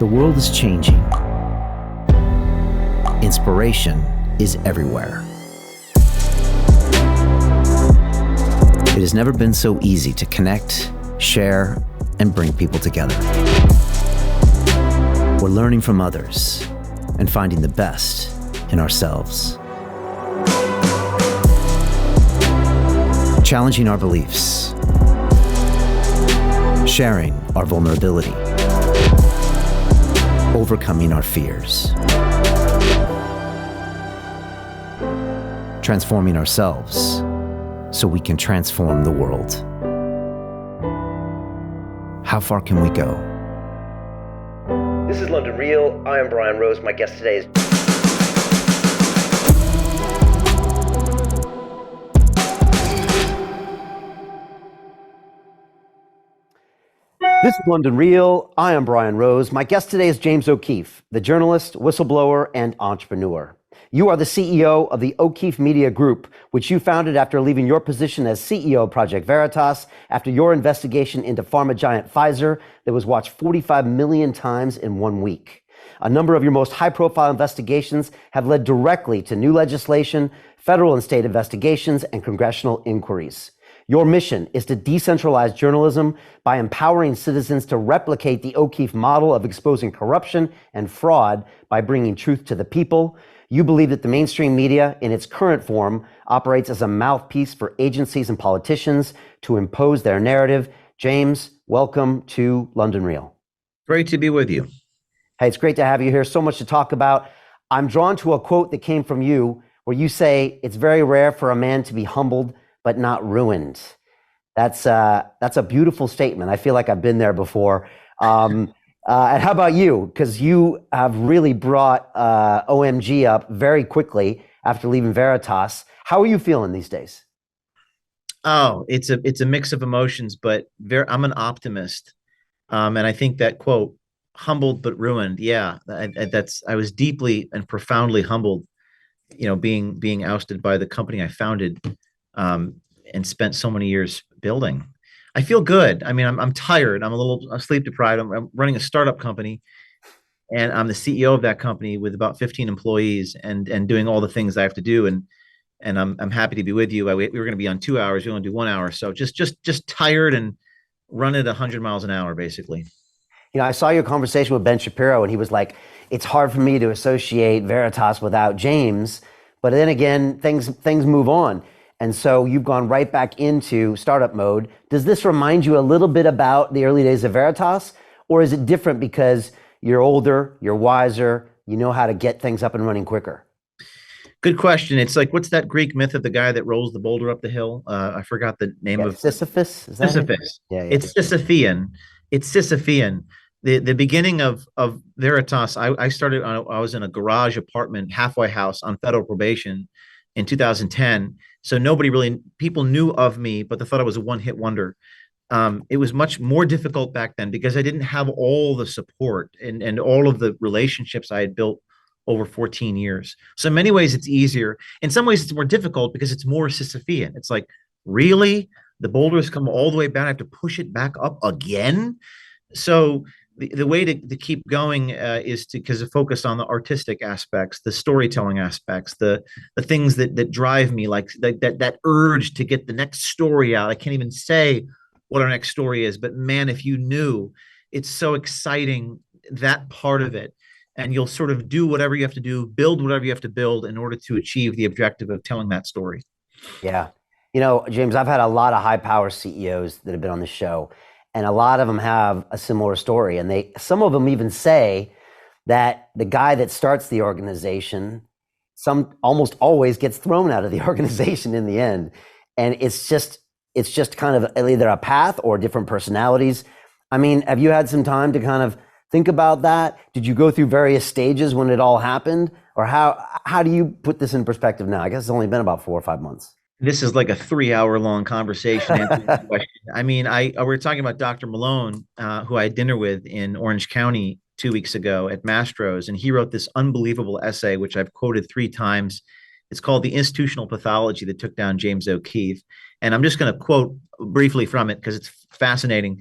The world is changing. Inspiration is everywhere. It has never been so easy to connect, share, and bring people together. We're learning from others and finding the best in ourselves. Challenging our beliefs. Sharing our vulnerability. Overcoming our fears. Transforming ourselves so we can transform the world. How far can we go? This is London Real. I am Brian Rose. My guest today is... This is London Real. I am Brian Rose. My guest today is James OKeefe, the journalist, whistleblower, and entrepreneur. You are the CEO of the OKeefe Media Group, which you founded after leaving your position as CEO of Project Veritas after your investigation into pharma giant Pfizer that was watched 45 million times in 1 week. A number of your most high-profile investigations have led directly to new legislation, federal and state investigations, and congressional inquiries. Your mission is to decentralize journalism by empowering citizens to replicate the OKeefe model of exposing corruption and fraud by bringing truth to the people. You believe that the mainstream media, in its current form, operates as a mouthpiece for agencies and politicians to impose their narrative. James, welcome to London Real. Great to be with you. Hey, it's great to have you here. So much to talk about. I'm drawn to a quote that came from you where you say, "It's very rare for a man to be humbled but not ruined." That's a beautiful statement. I feel like I've been there before. And how about you? Because you have really brought OMG up very quickly after leaving Veritas. How are you feeling these days? Oh, it's a mix of emotions, but I'm an optimist, and I think that quote, "humbled but ruined," yeah, I was deeply and profoundly humbled, being ousted by the company I founded. And spent so many years building. I feel good. I mean, I'm tired. I'm sleep deprived. I'm running a startup company, and I'm the CEO of that company with about 15 employees, and doing all the things I have to do. And I'm happy to be with you. We were going to be on 2 hours. We only do 1 hour. So just tired and run at 100 miles an hour, basically. I saw your conversation with Ben Shapiro, and he was like, "It's hard for me to associate Veritas without James." But then again, things move on. And so you've gone right back into startup mode. Does this remind you a little bit about the early days of Veritas? Or is it different because you're older, you're wiser, you know how to get things up and running quicker? Good question. It's like, what's that Greek myth of the guy that rolls the boulder up the hill? I forgot the name of Sisyphus? Is that Sisyphus. Yeah. It's Sisyphean. It's Sisyphean. The beginning of Veritas, I started, I was in a garage apartment, halfway house on federal probation in 2010. So people knew of me, but they thought I was a one-hit wonder. It was much more difficult back then because I didn't have all the support and all of the relationships I had built over 14 years. So in many ways, it's easier. In some ways, it's more difficult because it's more Sisyphean. It's like, really? The boulders come all the way back. I have to push it back up again? So the way to keep going is to focus on the artistic aspects, the storytelling aspects, the things that drive me, like that urge to get the next story out. I can't even say what our next story is, but man, if you knew, it's so exciting, that part of it. And you'll sort of do whatever you have to do, build whatever you have to build in order to achieve the objective of telling that story. Yeah. James, I've had a lot of high power CEOs that have been on the show. And a lot of them have a similar story. And some of them even say that the guy that starts the organization, almost always gets thrown out of the organization in the end. And it's just kind of either a path or different personalities. I mean, have you had some time to kind of think about that? Did you go through various stages when it all happened? Or how do you put this in perspective now? I guess it's only been about 4 or 5 months. This is like a 3-hour-long conversation. I mean, we were talking about Dr. Malone, who I had dinner with in Orange County 2 weeks ago at Mastro's, and he wrote this unbelievable essay, which I've quoted 3 times. It's called "The Institutional Pathology That Took Down James O'Keefe." And I'm just going to quote briefly from it because it's fascinating.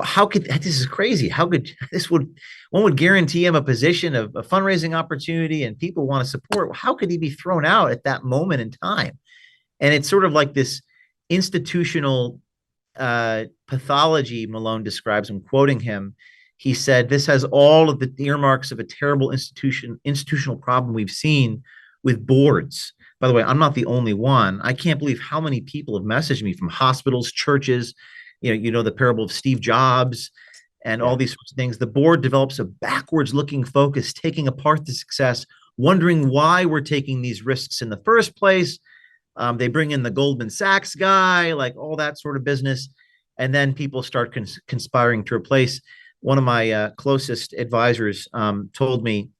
how could this is crazy? How could this would one would guarantee him a position of a fundraising opportunity and people want to support? How could he be thrown out at that moment in time? And it's sort of like this institutional pathology, Malone describes. I'm quoting him. He said, "This has all of the earmarks of a terrible institutional problem we've seen with boards." By the way, I'm not the only one. I can't believe how many people have messaged me from hospitals, churches, the parable of Steve Jobs and all these sorts of things. The board develops a backwards looking focus, taking apart the success, wondering why we're taking these risks in the first place. They bring in the Goldman Sachs guy, like all that sort of business. And then people start conspiring to replace. One of my closest advisors told me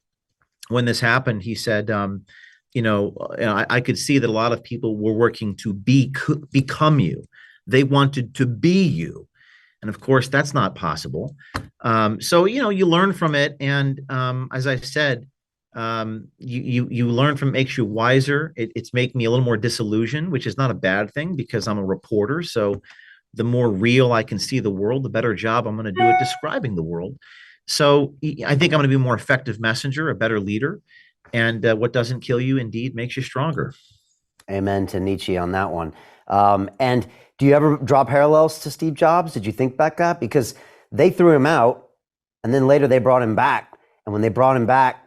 when this happened, he said, I could see that a lot of people were working to become you. They wanted to be you. And of course, that's not possible. So, you learn from it. And as I said, you learn from it, makes you wiser. It's making me a little more disillusioned, which is not a bad thing because I'm a reporter. So the more real I can see the world, the better job I'm going to do at describing the world. So I think I'm going to be a more effective messenger, a better leader. And what doesn't kill you indeed makes you stronger. Amen to Nietzsche on that one. And do you ever draw parallels to Steve Jobs? Did you think back that? Because they threw him out and then later they brought him back. And when they brought him back,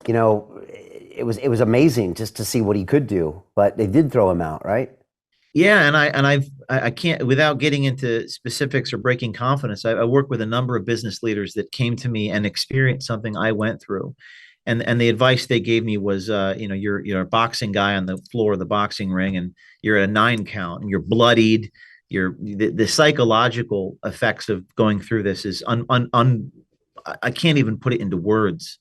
it was amazing just to see what he could do, but they did throw him out, right? Yeah, and I can't, without getting into specifics or breaking confidence, I work with a number of business leaders that came to me and experienced something I went through, and the advice they gave me was, you're a boxing guy on the floor of the boxing ring, and you're at a 9 count, and you're bloodied. The psychological effects of going through this is I can't even put it into words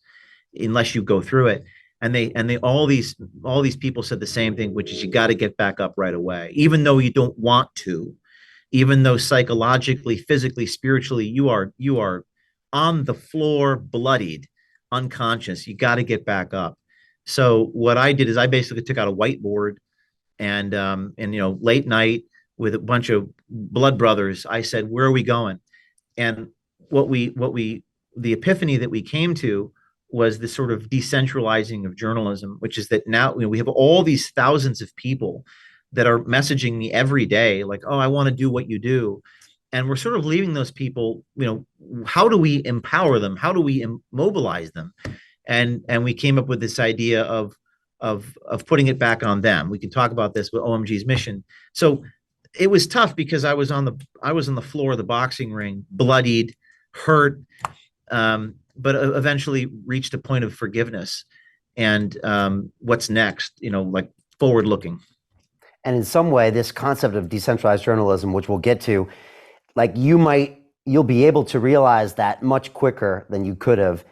unless you go through it. And all these people said the same thing, which is you got to get back up right away, even though you don't want to, even though psychologically, physically, spiritually, you are on the floor, bloodied, unconscious. You got to get back up. So what I did is I basically took out a whiteboard and late night with a bunch of blood brothers, I said, where are we going? And the epiphany that we came to was this sort of decentralizing of journalism, which is that now we have all these thousands of people that are messaging me every day, like, oh, I want to do what you do. And we're sort of leaving those people, how do we empower them? How do we mobilize them? And we came up with this idea of putting it back on them. We can talk about this with OMG's mission. So it was tough because I was on the floor of the boxing ring, bloodied, hurt, but eventually reached a point of forgiveness and what's next, like forward looking. And in some way, this concept of decentralized journalism, which we'll get to, like you'll be able to realize that much quicker than you could have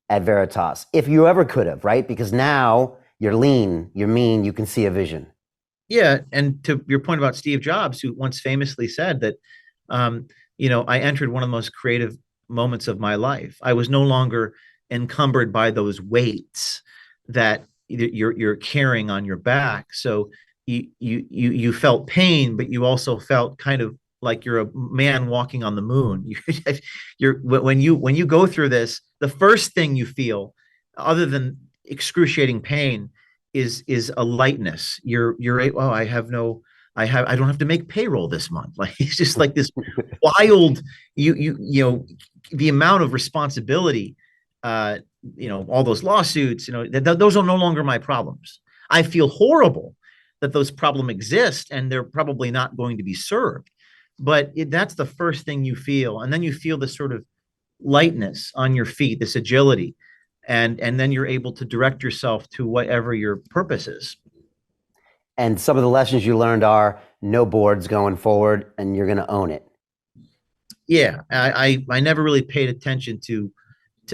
at Veritas, if you ever could have, right? Because now you're lean, you're mean, you can see a vision. Yeah, and to your point about Steve Jobs, who once famously said that, I entered one of the most creative moments of my life. I was no longer encumbered by those weights that you're carrying on your back. So you felt pain, but you also felt kind of like you're a man walking on the moon. When you go through this, the first thing you feel, other than excruciating pain, is a lightness. I don't have to make payroll this month. Like it's just like this wild, the amount of responsibility, all those lawsuits, those are no longer my problems. I feel horrible that those problems exist and they're probably not going to be served. But that's the first thing you feel. And then you feel this sort of lightness on your feet, this agility. And then you're able to direct yourself to whatever your purpose is. And some of the lessons you learned are no boards going forward, and you're going to own it. Yeah, I never really paid attention to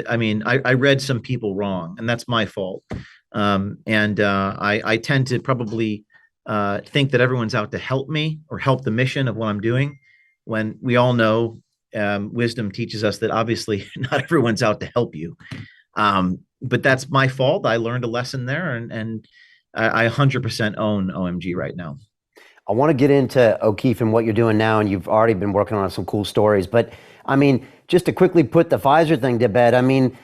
I read some people wrong, and that's my fault. I tend to probably think that everyone's out to help me or help the mission of what I'm doing, when we all know wisdom teaches us that obviously not everyone's out to help you. But that's my fault. I learned a lesson there, and I 100% own OMG right now. I want to get into OKeefe and what you're doing now, and you've already been working on some cool stories, but I mean, just to quickly put the Pfizer thing to bed, I mean,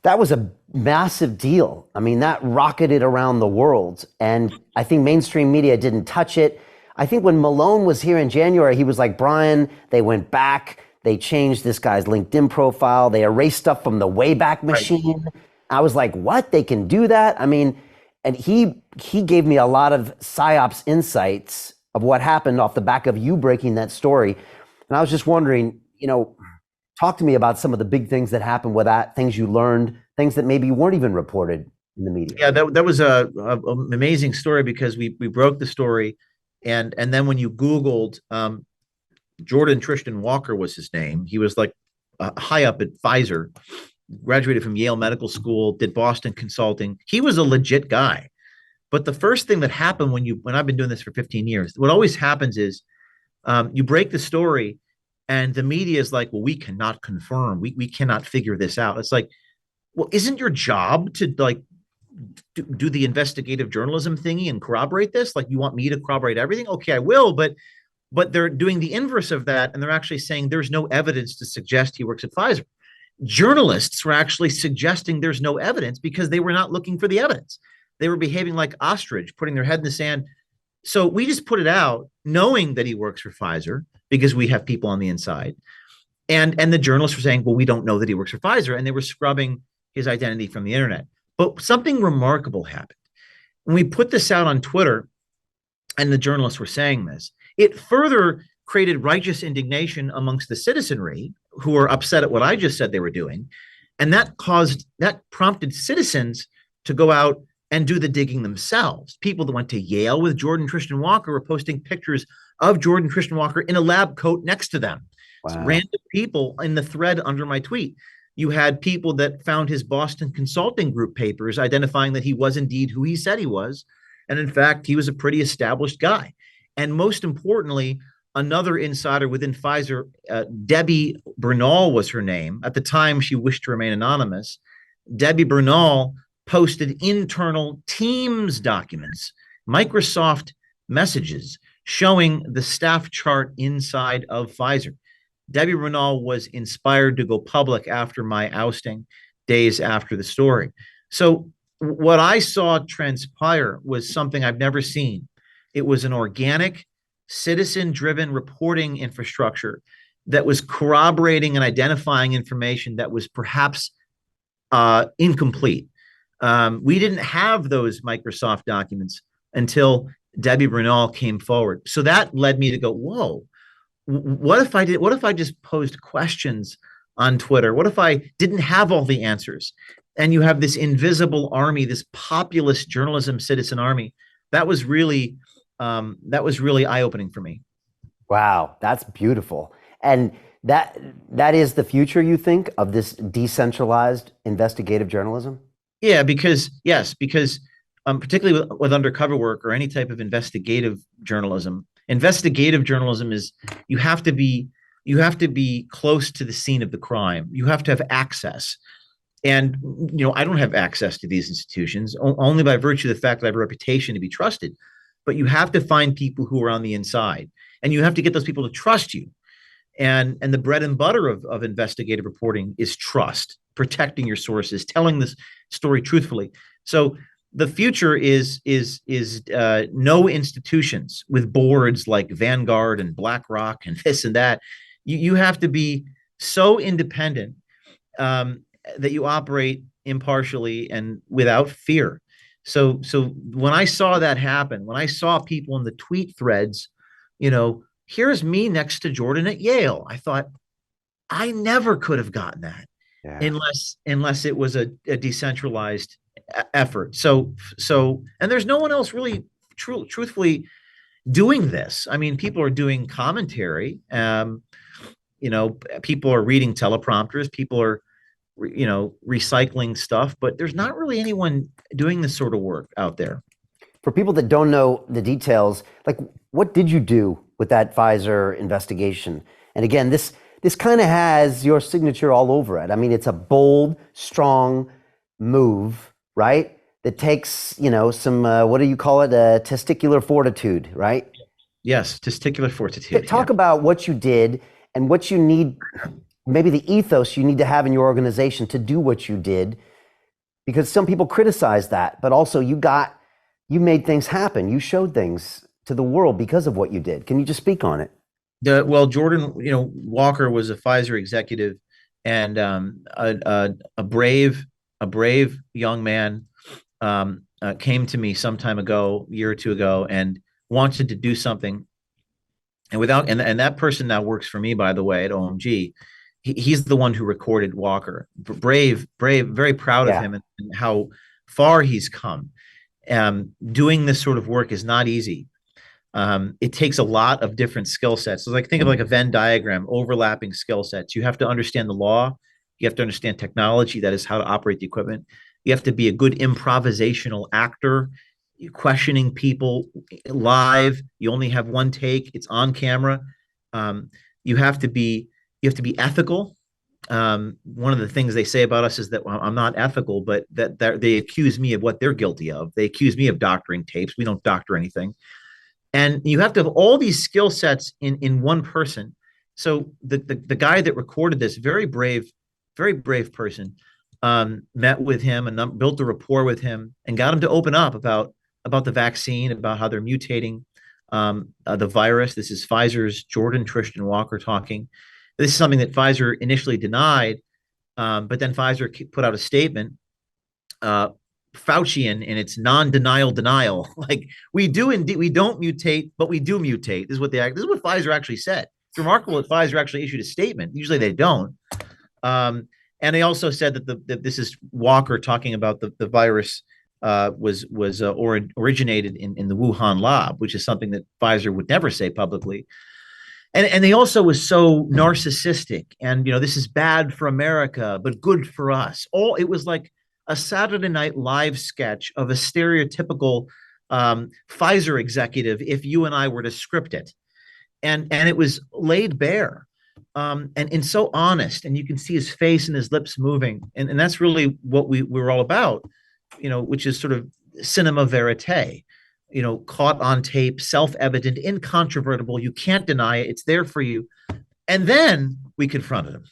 that was a massive deal. I mean, that rocketed around the world. And I think mainstream media didn't touch it. I think when Malone was here in January, he was like, Brian, they went back, they changed this guy's LinkedIn profile, they erased stuff from the Wayback Machine. Right. I was like, what? They can do that? I mean, and he gave me a lot of PsyOps insights of what happened off the back of you breaking that story. And I was just wondering, talk to me about some of the big things that happened with that, things you learned, things that maybe weren't even reported in the media. Yeah, that was a amazing story because we broke the story. And then when you Googled, Jordan Tristan Walker was his name. He was like high up at Pfizer, graduated from Yale Medical School, did Boston consulting. He was a legit guy. But the first thing that happened when I've been doing this for 15 years, what always happens is you break the story and the media is like, well, we cannot confirm. We cannot figure this out. It's like, well, isn't your job to do the investigative journalism thingy and corroborate this? Like, you want me to corroborate everything? Okay, I will, but they're doing the inverse of that, and they're actually saying there's no evidence to suggest he works at Pfizer. Journalists were actually suggesting there's no evidence because they were not looking for the evidence. They were behaving like ostrich, putting their head in the sand. So we just put it out knowing that he works for Pfizer because we have people on the inside. And the journalists were saying, well, we don't know that he works for Pfizer, and they were scrubbing his identity from the internet. But something remarkable happened. When we put this out on Twitter, and the journalists were saying this, it further created righteous indignation amongst the citizenry who were upset at what I just said they were doing. And that prompted citizens to go out and do the digging themselves. People that went to Yale with Jordan Tristan Walker were posting pictures of Jordan Tristan Walker in a lab coat next to them. Wow. So random people in the thread under my tweet. You had people that found his Boston Consulting Group papers identifying that he was indeed who he said he was. And in fact, he was a pretty established guy. And most importantly, another insider within Pfizer, Debbie Bernal was her name. At the time, she wished to remain anonymous. Debbie Bernal posted internal Teams documents, Microsoft messages, showing the staff chart inside of Pfizer. Debbie Bernal was inspired to go public after my ousting, days after the story. So what I saw transpire was something I've never seen. It was an organic, citizen-driven reporting infrastructure that was corroborating and identifying information that was perhaps incomplete. We didn't have those Microsoft documents until Debbie Bernal came forward. So that led me to go, whoa, what if I just posed questions on Twitter? What if I didn't have all the answers? And you have this invisible army, this populist journalism citizen army. That was really eye-opening for me. Wow, that's beautiful. And that is the future, you think, of this decentralized investigative journalism? Yeah, because particularly with undercover work or any type of investigative journalism is you have to be close to the scene of the crime. You have to have access. And, I don't have access to these institutions only by virtue of the fact that I have a reputation to be trusted. But you have to find people who are on the inside, and you have to get those people to trust you. And the bread and butter of investigative reporting is trust, protecting your sources, telling this story truthfully. So the future is no institutions with boards like Vanguard and BlackRock and this and that. You have to be so independent that you operate impartially and without fear. So when I saw that happen, when I saw people in the tweet threads, here's me next to Jordan at Yale, I thought, I never could have gotten that unless it was a decentralized effort. So and there's no one else really truthfully doing this. I mean, people are doing commentary. People are reading teleprompters. People are recycling stuff, but there's not really anyone doing this sort of work out there. For people that don't know the details, like, what did you do with that Pfizer investigation? And again, this kind of has your signature all over it. I mean, it's a bold, strong move, right? That takes, some, what do you call it? Testicular fortitude, right? Yes, testicular fortitude. Talk about what you did and what you need maybe the ethos you need to have in your organization to do what you did, because some people criticize that, but also you made things happen. You showed things to the world because of what you did. Can you just speak on it? Well, Jordan, Walker was a Pfizer executive and a brave young man came to me some time ago, a year or two ago, and wanted to do something. And that person now works for me, by the way, at OMG. He's the one who recorded Walker. Brave, very proud of him and how far he's come. Doing this sort of work is not easy. It takes a lot of different skill sets. So think of like a Venn diagram, overlapping skill sets. You have to understand the law. You have to understand technology, that is how to operate the equipment. You have to be a good improvisational actor. You're questioning people live. You only have one take. It's on camera. You have to be ethical. One of the things they say about us is that I'm not ethical, but that they accuse me of what they're guilty of. They accuse me of doctoring tapes. We don't doctor anything. And you have to have all these skill sets in one person. So the guy that recorded this, very brave person, met with him and built a rapport with him and got him to open up about the vaccine, about how they're mutating the virus. This is Pfizer's Jordan Tristan Walker talking. This is something that Pfizer initially denied, but then Pfizer put out a statement, Faucian, in its non-denial denial. Like, we don't mutate, but we do mutate. This is what Pfizer actually said. It's remarkable that Pfizer actually issued a statement. Usually they don't. And they also said that this is Walker talking about the virus originated in the Wuhan lab, which is something that Pfizer would never say publicly. And they also was so narcissistic, and this is bad for America, but good for us. It was like a Saturday Night Live sketch of a stereotypical Pfizer executive if you and I were to script it. And it was laid bare. And so honest, and you can see his face and his lips moving. And that's really what we're all about, which is sort of cinema verite, caught on tape, self-evident, incontrovertible. You can't deny it. It's there for you. And then we confronted him.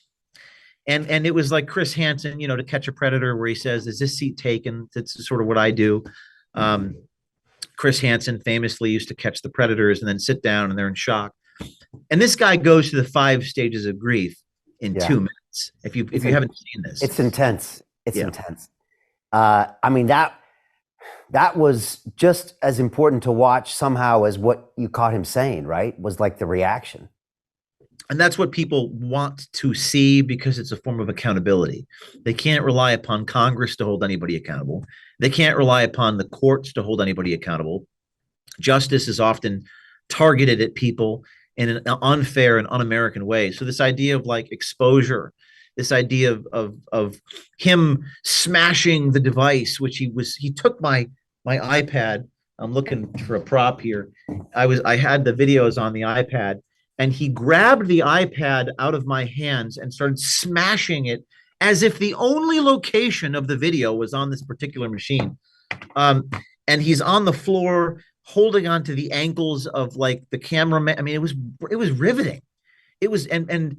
And it was like Chris Hansen, To Catch a Predator, where he says, is this seat taken? That's sort of what I do. Chris Hansen famously used to catch the predators and then sit down and they're in shock. And this guy goes through the 5 stages of grief in 2 minutes. If you haven't seen this, it's intense. It's intense. I mean, that was just as important to watch somehow as what you caught him saying, right? Was like the reaction. And that's what people want to see, because it's a form of accountability. They can't rely upon Congress to hold anybody accountable. They can't rely upon the courts to hold anybody accountable. Justice is often targeted at people in an unfair and un-American way. So this idea of like exposure, this idea of him smashing the device, which he took my iPad. I'm looking for a prop here. I had the videos on the iPad, and he grabbed the iPad out of my hands and started smashing it as if the only location of the video was on this particular machine. And he's on the floor holding onto the ankles of like the cameraman. I mean, it was riveting. It was, and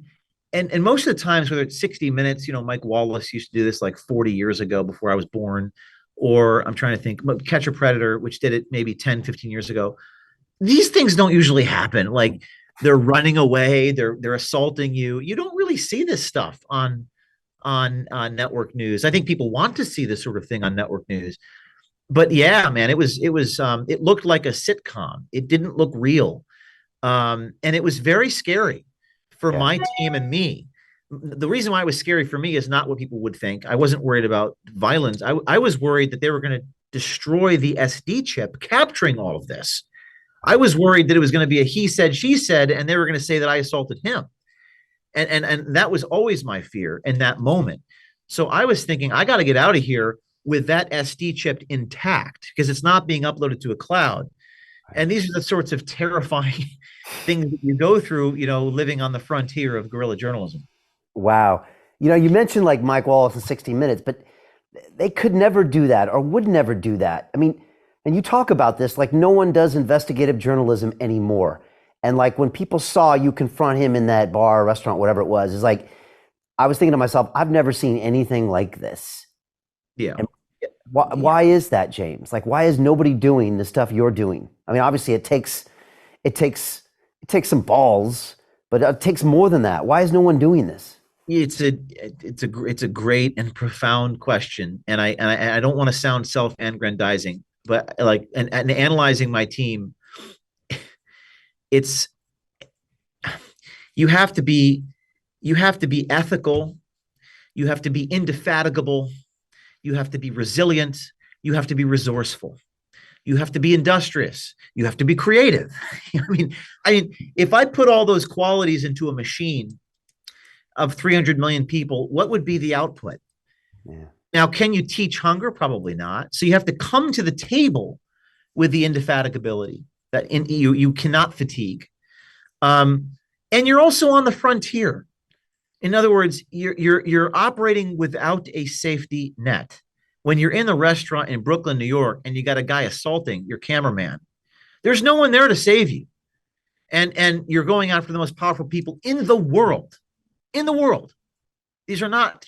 most of the times, whether it's 60 Minutes, Mike Wallace used to do this like 40 years ago before I was born, or I'm trying to think, Catch a Predator, which did it maybe 10, 15 years ago. These things don't usually happen. Like, they're running away, they're assaulting you. You don't really see this stuff on network news. I think people want to see this sort of thing on network news. But yeah, man, it looked like a sitcom. It didn't look real. And it was very scary for my team and me. The reason why it was scary for me is not what people would think. I wasn't worried about violence. I was worried that they were going to destroy the SD chip capturing all of this. I was worried that it was going to be a he said, she said, and they were going to say that I assaulted him. And that was always my fear in that moment. So I was thinking, I got to get out of here with that SD chip intact, because it's not being uploaded to a cloud. And these are the sorts of terrifying things that you go through, living on the frontier of guerrilla journalism. Wow. You mentioned like Mike Wallace in 60 Minutes, but they could never do that or would never do that. I mean, and you talk about this, like no one does investigative journalism anymore. And like when people saw you confront him in that bar, restaurant, whatever it was, it's like I was thinking to myself, I've never seen anything like this. Yeah. And why is that, James? Like, why is nobody doing the stuff you're doing? I mean, obviously it takes some balls, but it takes more than that. Why is no one doing this? It's a great and profound question, and I don't want to sound self-aggrandizing, but like and analyzing my team, it's you have to be ethical, you have to be indefatigable, you have to be resilient, you have to be resourceful, you have to be industrious, you have to be creative. I mean, if I put all those qualities into a machine of 300 million people, what would be the output? Yeah. Now, can you teach hunger? Probably not. So you have to come to the table with the indefatigability that you cannot fatigue. And you're also on the frontier. In other words, you're operating without a safety net. When you're in the restaurant in Brooklyn, New York, and you got a guy assaulting your cameraman, there's no one there to save you. And you're going after the most powerful people in the world. In the world. These are not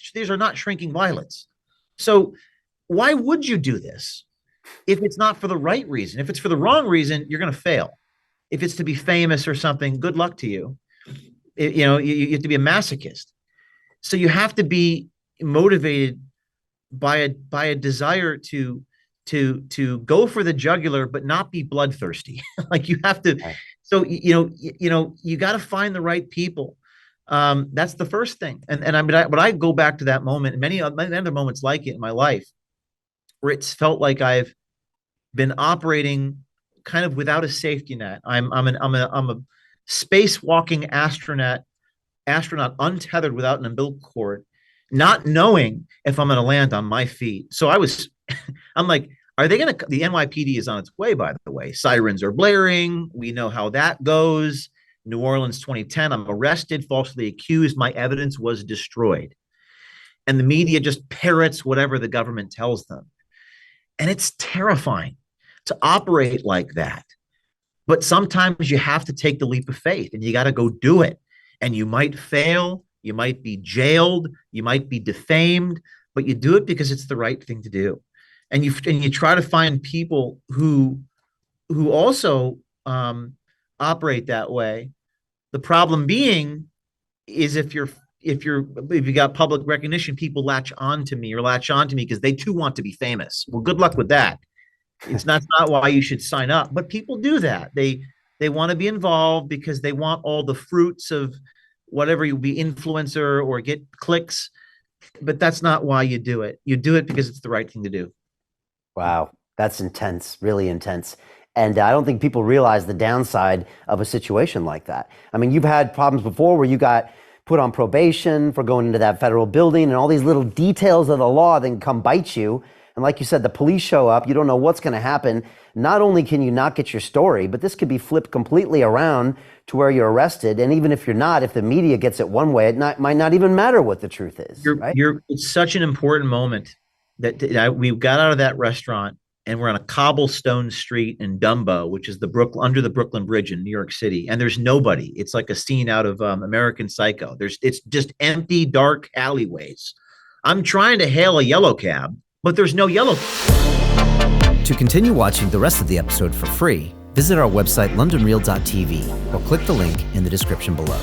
shrinking violets. So why would you do this if it's not for the right reason? If it's for the wrong reason, you're going to fail. If it's to be famous or something, good luck to you. You have to be a masochist. So you have to be motivated by a desire to go for the jugular, but not be bloodthirsty. Like you have to. So you got to find the right people. That's the first thing. And I go back to that moment, and many other moments like it in my life, where it's felt like I've been operating kind of without a safety net. I'm a spacewalking astronaut untethered without an umbilical cord, not knowing if I'm going to land on my feet. So I'm like, are they going to? The NYPD is on its way, by the way. Sirens are blaring. We know how that goes. New Orleans 2010, I'm arrested, falsely accused. My evidence was destroyed. And the media just parrots whatever the government tells them. And it's terrifying to operate like that. But sometimes you have to take the leap of faith and you got to go do it. And you might fail, you might be jailed, you might be defamed, but you do it because it's the right thing to do. And you try to find people who also operate that way. The problem being is if you got public recognition, people latch on to me because they too want to be famous. Well, good luck with that. It's not why you should sign up, but people do that. They want to be involved because they want all the fruits of whatever, you be influencer or get clicks, but that's not why you do it. You do it because it's the right thing to do. Wow, that's intense, really intense. And I don't think people realize the downside of a situation like that. I mean, you've had problems before where you got put on probation for going into that federal building, and all these little details of the law then come bite you. And like you said, the police show up, you don't know what's going to happen. Not only can you not get your story, but this could be flipped completely around to where you're arrested. And even if you're not, if the media gets it one way, it might not even matter what the truth is. Right? It's such an important moment that we got out of that restaurant. And we're on a cobblestone street in Dumbo, which is under the Brooklyn Bridge in New York City. And there's nobody. It's like a scene out of American Psycho. It's just empty, dark alleyways. I'm trying to hail a yellow cab, but there's no yellow. To continue watching the rest of the episode for free, visit our website londonreal.tv or click the link in the description below.